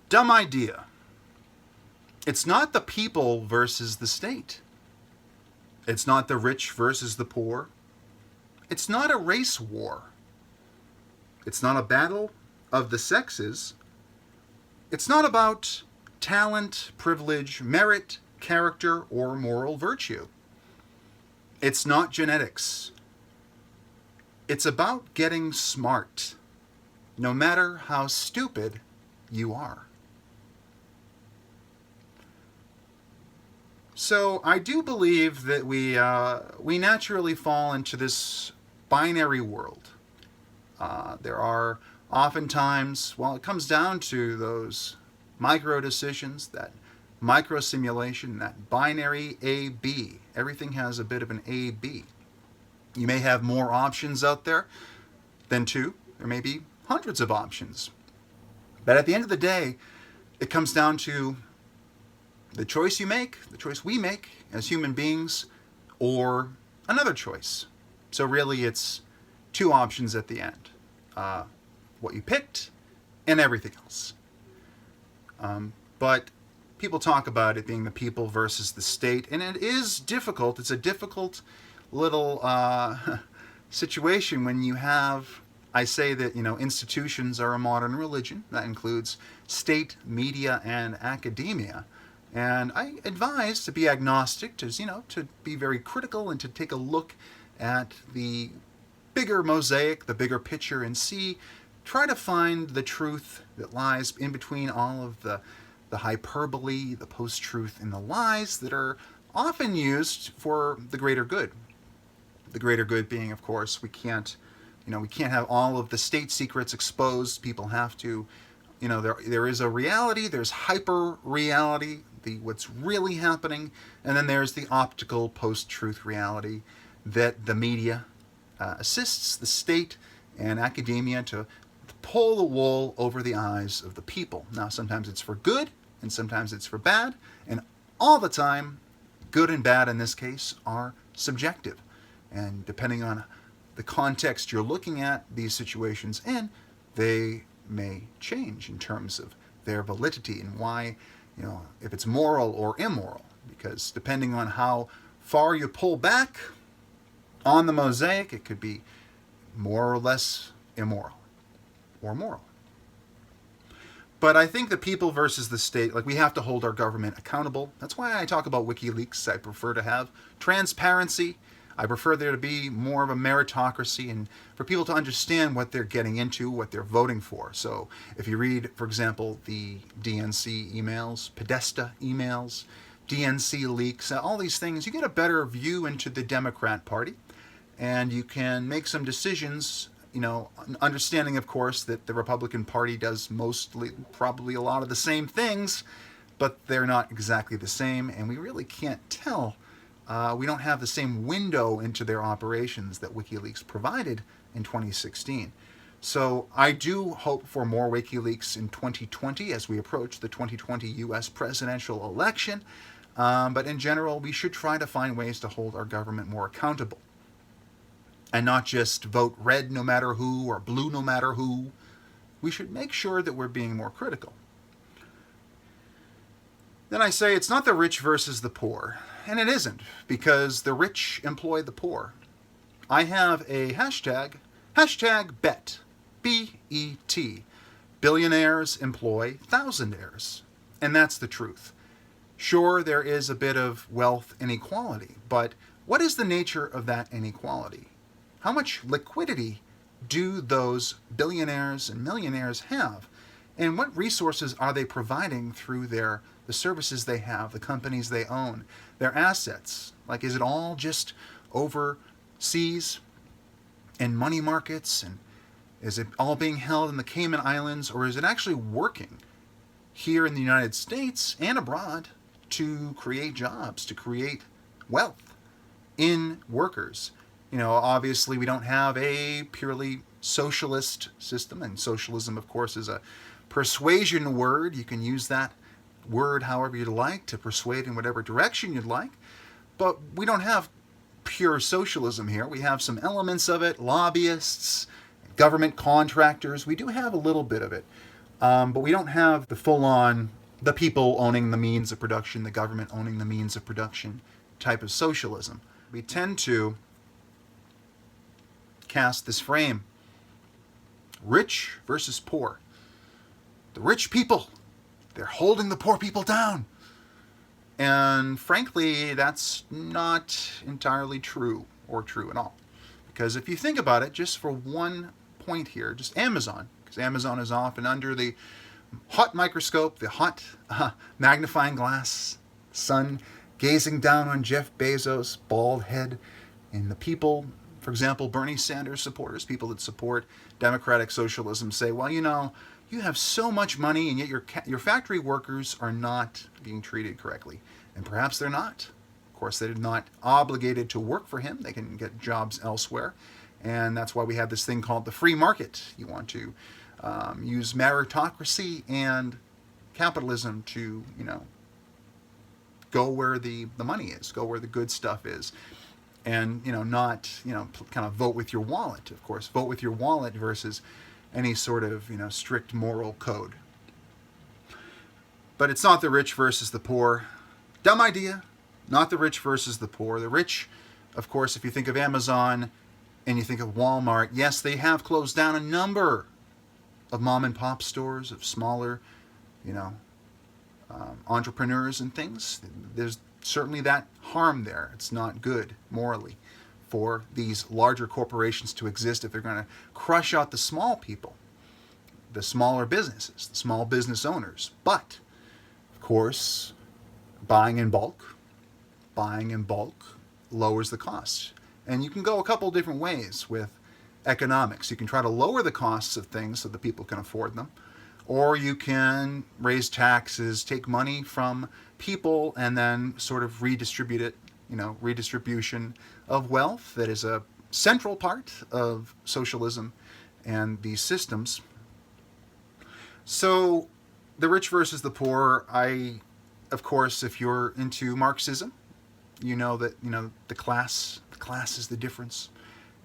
Dumb idea. It's not the people versus the state. It's not the rich versus the poor. It's not a race war. It's not a battle of the sexes. It's not about talent, privilege, merit, character, or moral virtue. It's not genetics. It's about getting smart, no matter how stupid you are. So I do believe that we naturally fall into this binary world. There are oftentimes, well, it comes down to those micro decisions, that micro simulation, that binary A-B. Everything has a bit of an A-B. You may have more options out there than two. There may be hundreds of options. But at the end of the day, it comes down to the choice you make, the choice we make as human beings, or another choice. So really it's two options at the end. What you picked and everything else. But people talk about it being the people versus the state, and it is difficult. It's a difficult little situation when you have, I say that, institutions are a modern religion. That includes state, media, and academia. And I advise to be agnostic, to be very critical and to take a look at the bigger mosaic, the bigger picture, and try to find the truth that lies in between all of the hyperbole, the post-truth, and the lies that are often used for the greater good. The greater good being, of course, we can't have all of the state secrets exposed. People have to, there is a reality, there's hyper-reality, what's really happening, and then there's the optical post-truth reality that the media assists the state and academia to pull the wool over the eyes of the people. Now, sometimes it's for good, and sometimes it's for bad, and all the time, good and bad in this case are subjective. And depending on the context you're looking at these situations in, they may change in terms of their validity and why, if it's moral or immoral. Because depending on how far you pull back on the mosaic, it could be more or less immoral or moral. But I think the people versus the state, we have to hold our government accountable. That's why I talk about WikiLeaks. I prefer to have transparency. I prefer there to be more of a meritocracy and for people to understand what they're getting into, what they're voting for. So if you read, for example, the DNC emails, Podesta emails, DNC leaks, all these things, you get a better view into the Democrat Party, and you can make some decisions, understanding, of course, that the Republican Party does probably a lot of the same things, but they're not exactly the same, and we really can't tell. We don't have the same window into their operations that WikiLeaks provided in 2016. So I do hope for more WikiLeaks in 2020 as we approach the 2020 U.S. presidential election. But in general, we should try to find ways to hold our government more accountable and not just vote red no matter who or blue no matter who. We should make sure that we're being more critical. Then I say it's not the rich versus the poor. And it isn't, because the rich employ the poor. I have a hashtag BET, B-E-T. Billionaires employ thousandaires. And that's the truth. Sure, there is a bit of wealth inequality, but what is the nature of that inequality? How much liquidity do those billionaires and millionaires have? And what resources are they providing through the services they have, the companies they own, their assets? Is it all just overseas in money markets? And is it all being held in the Cayman Islands? Or is it actually working here in the United States and abroad to create jobs, to create wealth in workers? Obviously we don't have a purely socialist system, and socialism, of course, is a persuasion word. You can use that word however you'd like to persuade in whatever direction you'd like. But we don't have pure socialism here. We have some elements of it, lobbyists, government contractors. We do have a little bit of it. But we don't have the full-on, the people owning the means of production, the government owning the means of production type of socialism. We tend to cast this frame, rich versus poor. The rich people, they're holding the poor people down. And frankly, that's not entirely true or true at all. Because if you think about it, just for one point here, just Amazon, because Amazon is often under the hot microscope, the hot magnifying glass, sun gazing down on Jeff Bezos' bald head, and the people, for example, Bernie Sanders supporters, people that support democratic socialism, say, well, you know, you have so much money and yet your factory workers are not being treated correctly. And perhaps they're not. Of course, they're not obligated to work for him. They can get jobs elsewhere. And that's why we have this thing called the free market. You want to use meritocracy and capitalism to, you know, go where the money is, go where the good stuff is. And, you know, not, you know, kind of vote with your wallet, of course. Vote with your wallet versus any sort of, you know, strict moral code. But it's not the rich versus the poor. Dumb idea. Not the rich versus the poor. The rich, of course, if you think of Amazon and you think of Walmart, yes, they have closed down a number of mom and pop stores, of smaller, you know, entrepreneurs and things. There's certainly that harm there. It's not good morally for these larger corporations to exist if they're going to crush out the small people, the smaller businesses, the small business owners. But, of course, buying in bulk lowers the cost. And you can go a couple different ways with economics. You can try to lower the costs of things so that people can afford them, or you can raise taxes, take money from people, and then sort of redistribute it, you know, redistribution of wealth that is a central part of socialism and these systems. So the rich versus the poor, of course, if you're into Marxism, you know that, you know, the class is the difference.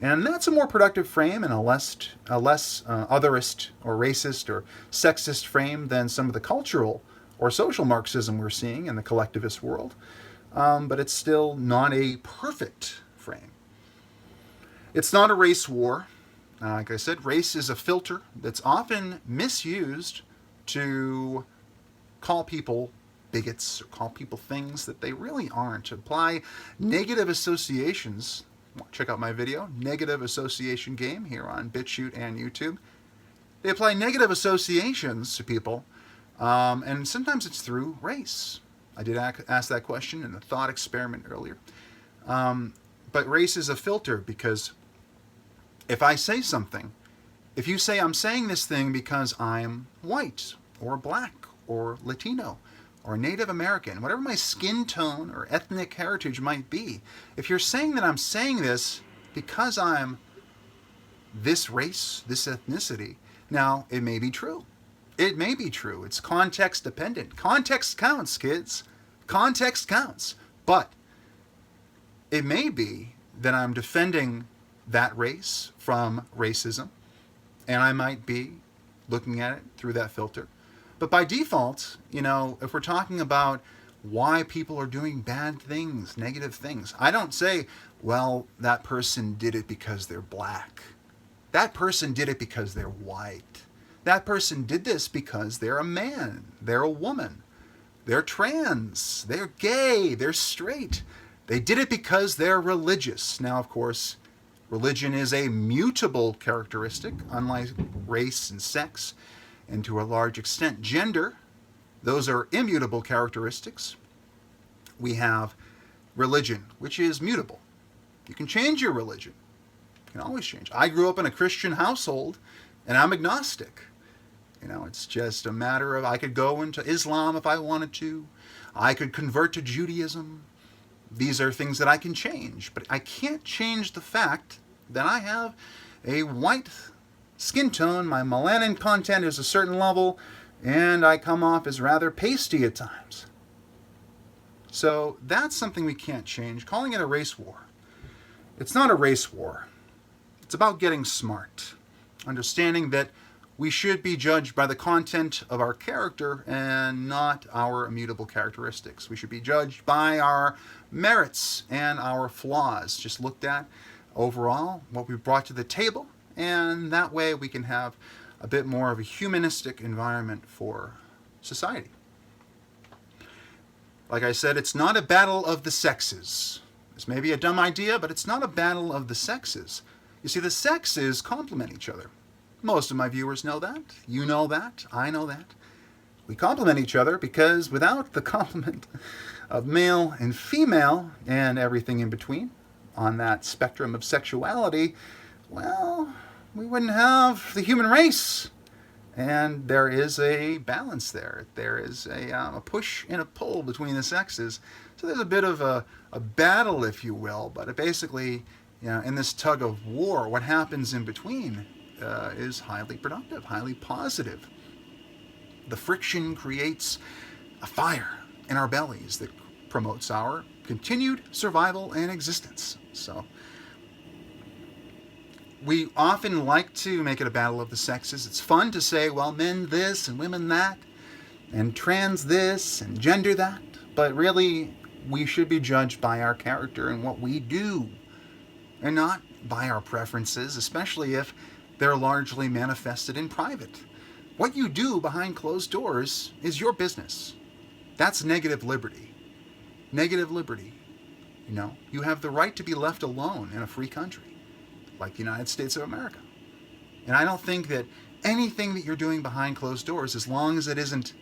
And that's a more productive frame and a less otherist or racist or sexist frame than some of the cultural or social Marxism we're seeing in the collectivist world. But it's still not a perfect frame. It's not a race war. Like I said, race is a filter that's often misused to call people bigots or call people things that they really aren't. Apply negative associations. Check out my video, Negative Association Game, here on BitChute and YouTube. They apply negative associations to people, and sometimes it's through race. I did ask that question in the thought experiment earlier. But race is a filter, because if I say something, if you say I'm saying this thing because I'm white or black or Latino or Native American, whatever my skin tone or ethnic heritage might be, if you're saying that I'm saying this because I'm this race, this ethnicity, now it may be true. It may be true. It's context dependent. Context counts, kids. Context counts. But it may be that I'm defending that race from racism, and I might be looking at it through that filter. But by default, you know, if we're talking about why people are doing bad things, negative things, I don't say, well, that person did it because they're black. That person did it because they're white. That person did this because they're a man, they're a woman, they're trans, they're gay, they're straight. They did it because they're religious. Now, of course, religion is a mutable characteristic, unlike race and sex, and to a large extent gender. Those are immutable characteristics. We have religion, which is mutable. You can change your religion. You can always change. I grew up in a Christian household, and I'm agnostic. You know, it's just a matter of, I could go into Islam if I wanted to. I could convert to Judaism. These are things that I can change, but I can't change the fact that I have a white skin tone, my melanin content is a certain level, and I come off as rather pasty at times. So that's something we can't change. Calling it a race war. It's not a race war. It's about getting smart. Understanding that We should be judged by the content of our character and not our immutable characteristics. We should be judged by our merits and our flaws, just looked at overall, what we've brought to the table, and that way we can have a bit more of a humanistic environment for society. Like I said, it's not a battle of the sexes. This may be a dumb idea, but it's not a battle of the sexes. You see, the sexes complement each other. Most of my viewers know that. You know that. I know that. We complement each other because without the complement of male and female and everything in between on that spectrum of sexuality, well, we wouldn't have the human race. And there is a balance there. There is a push and a pull between the sexes. So there's a bit of a battle, if you will, but it basically, in this tug of war, what happens in between is highly productive, highly positive. The friction creates a fire in our bellies that promotes our continued survival and existence. So we often like to make it a battle of the sexes. It's fun to say, well, men this and women that, and trans this and gender that, but really we should be judged by our character and what we do, and not by our preferences, especially if they're largely manifested in private. What you do behind closed doors is your business. That's negative liberty. Negative liberty. You have the right to be left alone in a free country, like the United States of America. And I don't think that anything that you're doing behind closed doors, as long as it isn't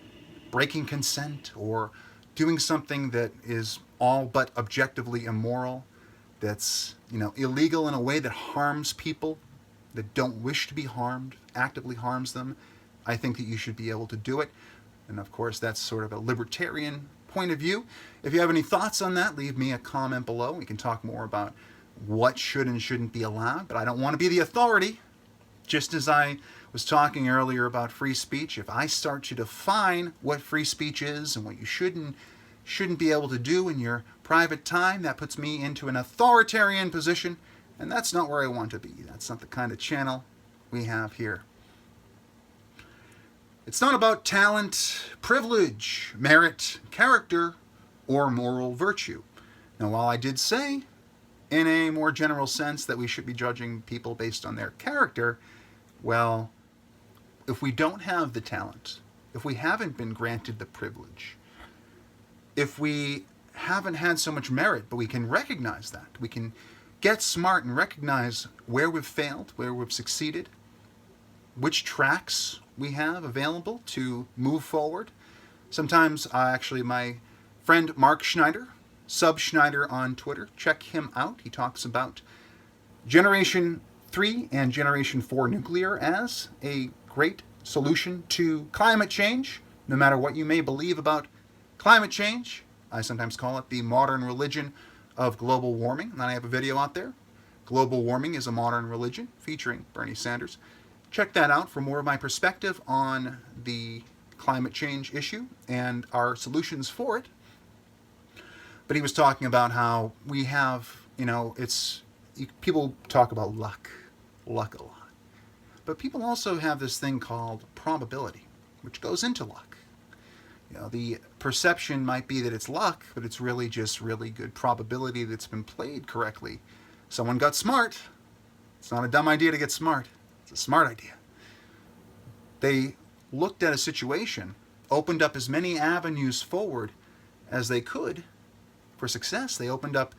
breaking consent or doing something that is all but objectively immoral, that's, illegal in a way that harms people that don't wish to be harmed, actively harms them, I think that you should be able to do it. And of course, that's sort of a libertarian point of view. If you have any thoughts on that, leave me a comment below. We can talk more about what should and shouldn't be allowed, but I don't want to be the authority. Just as I was talking earlier about free speech, if I start to define what free speech is and what you shouldn't be able to do in your private time, that puts me into an authoritarian position, and that's not where I want to be. That's not the kind of channel we have here. It's not about talent, privilege, merit, character, or moral virtue. Now, while I did say, in a more general sense, that we should be judging people based on their character, well, if we don't have the talent, if we haven't been granted the privilege, if we haven't had so much merit, but we can recognize that, we can get smart and recognize where we've failed, where we've succeeded, which tracks we have available to move forward. Sometimes, actually, my friend Mark Schneider, Sub Schneider on Twitter, check him out. He talks about Generation 3 and Generation 4 nuclear as a great solution to climate change, no matter what you may believe about climate change. I sometimes call it the modern religion of global warming, and I have a video out there. Global Warming is a Modern Religion, featuring Bernie Sanders. Check that out for more of my perspective on the climate change issue and our solutions for it. But he was talking about how we have, people talk about luck a lot. But people also have this thing called probability, which goes into luck. The perception might be that it's luck, but it's really just really good probability that's been played correctly. Someone got smart. It's not a dumb idea to get smart. It's a smart idea. They looked at a situation, opened up as many avenues forward as they could for success. They opened up,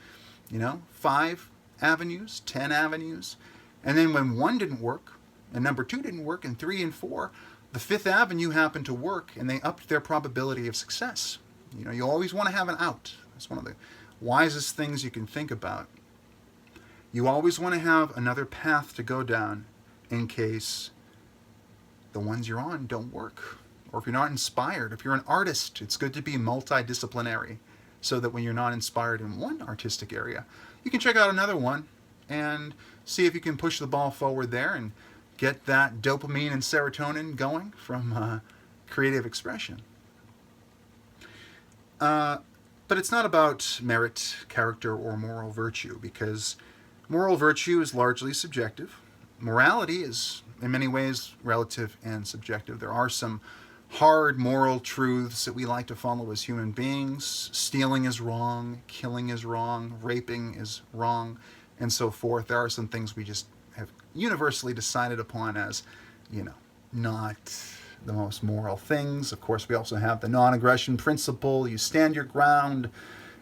5 avenues, 10 avenues. And then when one didn't work, and number 2 didn't work, and 3 and 4, the 5th avenue happened to work, and they upped their probability of success. You always want to have an out. That's one of the wisest things you can think about. You always want to have another path to go down in case the ones you're on don't work. Or if you're not inspired, if you're an artist, it's good to be multidisciplinary so that when you're not inspired in one artistic area, you can check out another one and see if you can push the ball forward there and get that dopamine and serotonin going from creative expression. But it's not about merit, character, or moral virtue, because moral virtue is largely subjective. Morality is in many ways relative and subjective. There are some hard moral truths that we like to follow as human beings. Stealing is wrong, killing is wrong, raping is wrong, and so forth. There are some things we just have universally decided upon as, not the most moral things. Of course, we also have the non-aggression principle. You stand your ground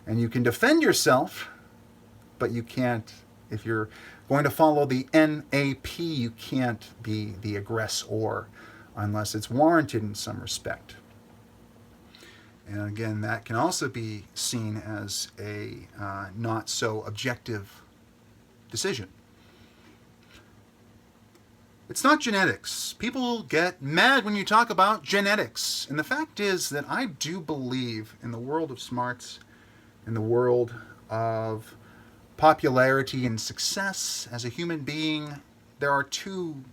and you can defend yourself, but you can't, if you're going to follow the NAP, you can't be the aggressor unless it's warranted in some respect. And again, that can also be seen as a not so objective decision. It's not genetics. People get mad when you talk about genetics. And the fact is that I do believe in the world of smarts, in the world of popularity and success as a human being, there are two,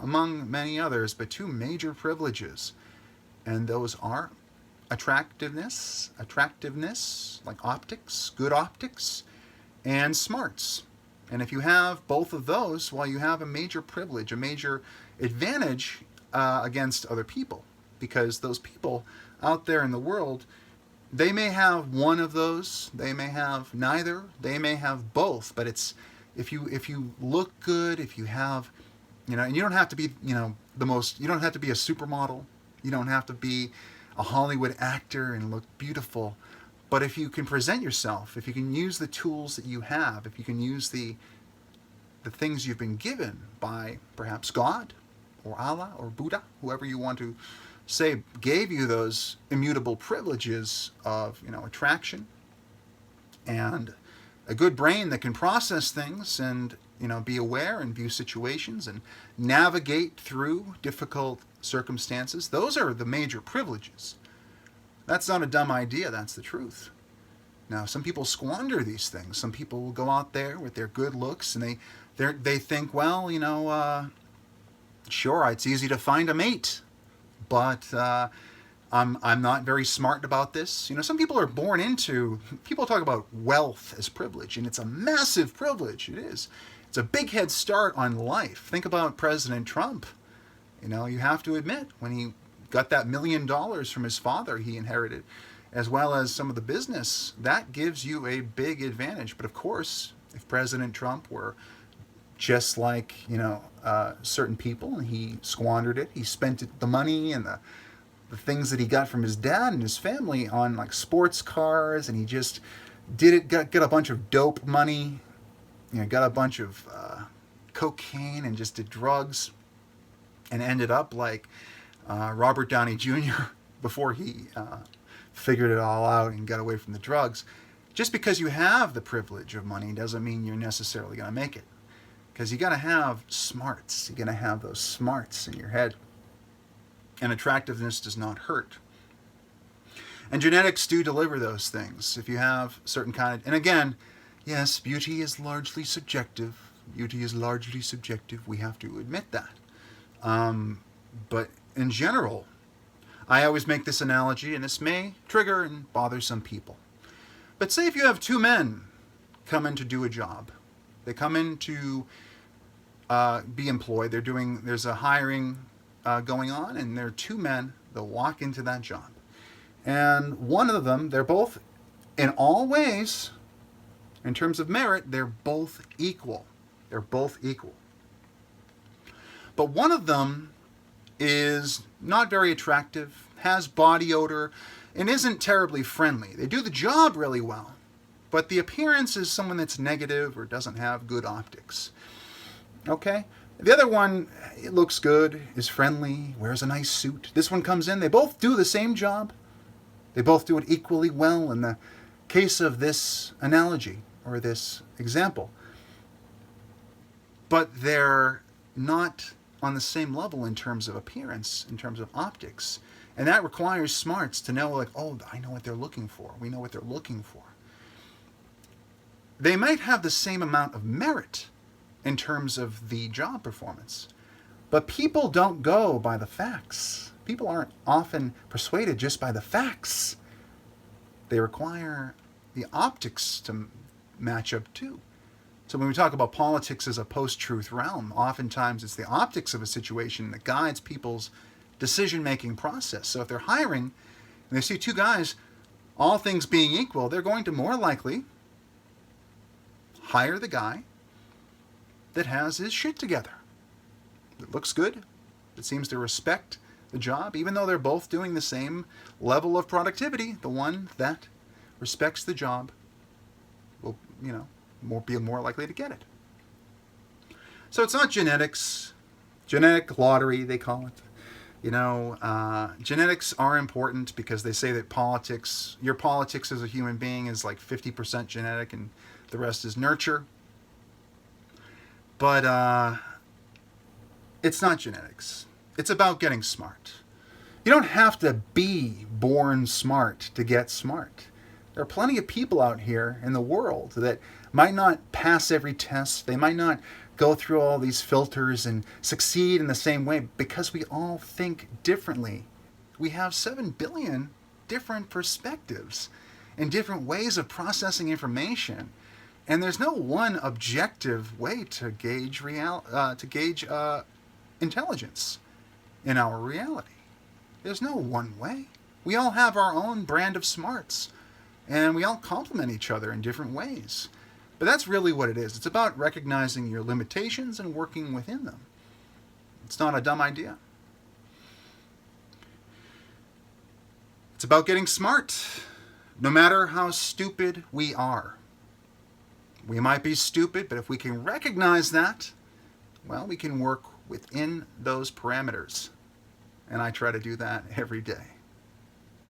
among many others, but two major privileges. And those are attractiveness, like optics, good optics, and smarts. And if you have both of those, well, you have a major privilege, a major advantage against other people. Because those people out there in the world, they may have one of those, they may have neither, they may have both. But it's, if you look good, if you have, and you don't have to be, you don't have to be a supermodel. You don't have to be a Hollywood actor and look beautiful. But if you can present yourself, if you can use the tools that you have, if you can use the things you've been given by perhaps God or Allah or Buddha, whoever you want to say gave you those immutable privileges of, attraction and a good brain that can process things and, be aware and view situations and navigate through difficult circumstances. Those are the major privileges. That's not a dumb idea. That's the truth. Now, some people squander these things. Some people will go out there with their good looks and they think, well, sure, it's easy to find a mate, but I'm not very smart about this. Some people are born into, people talk about wealth as privilege, and it's a massive privilege. It is. It's a big head start on life. Think about President Trump. You have to admit, when he got that $1 million from his father he inherited, as well as some of the business, that gives you a big advantage. But of course, if President Trump were just like, certain people, and he squandered it, he spent the money and the things that he got from his dad and his family on like sports cars, and he just did it, got a bunch of dope money, got a bunch of cocaine and just did drugs, and ended up like Robert Downey Jr. before he figured it all out and got away from the drugs. Just because you have the privilege of money doesn't mean you're necessarily going to make it. Because you got to have smarts. You got to have those smarts in your head. And attractiveness does not hurt. And genetics do deliver those things. If you have certain kind of... And again, yes, beauty is largely subjective. Beauty is largely subjective. We have to admit that. But in general, I always make this analogy, and this may trigger and bother some people. But say if you have two men come in to do a job. They come in to be employed. There's a hiring going on, and there are two men that walk into that job. And one of them, they're both, in all ways, in terms of merit, they're both equal. They're both equal. But one of them is not very attractive, has body odor, and isn't terribly friendly. They do the job really well, but the appearance is someone that's negative or doesn't have good optics. Okay? The other one, it looks good, is friendly, wears a nice suit. This one comes in, they both do the same job. They both do it equally well in the case of this analogy or this example. But they're not on the same level in terms of appearance, in terms of optics. And that requires smarts to know, like, oh, I know what they're looking for. We know what they're looking for. They might have the same amount of merit in terms of the job performance. But people don't go by the facts. People aren't often persuaded just by the facts. They require the optics to match up too. So when we talk about politics as a post-truth realm, oftentimes it's the optics of a situation that guides people's decision-making process. So if they're hiring and they see two guys, all things being equal, they're going to more likely hire the guy that has his shit together, that looks good, that seems to respect the job, even though they're both doing the same level of productivity. The one that respects the job will, be more likely to get it. So it's not genetics, genetic lottery, they call it. Genetics are important because they say that your politics as a human being is like 50% genetic and the rest is nurture. But it's not genetics. It's about getting smart. You don't have to be born smart to get smart. There are plenty of people out here in the world that might not pass every test. They might not go through all these filters and succeed in the same way because we all think differently. We have 7 billion different perspectives and different ways of processing information. And there's no one objective way to gauge intelligence in our reality. There's no one way. We all have our own brand of smarts, and we all complement each other in different ways. But that's really what it is. It's about recognizing your limitations and working within them. It's not a dumb idea. It's about getting smart, no matter how stupid we are. We might be stupid, but if we can recognize that, well, we can work within those parameters. And I try to do that every day.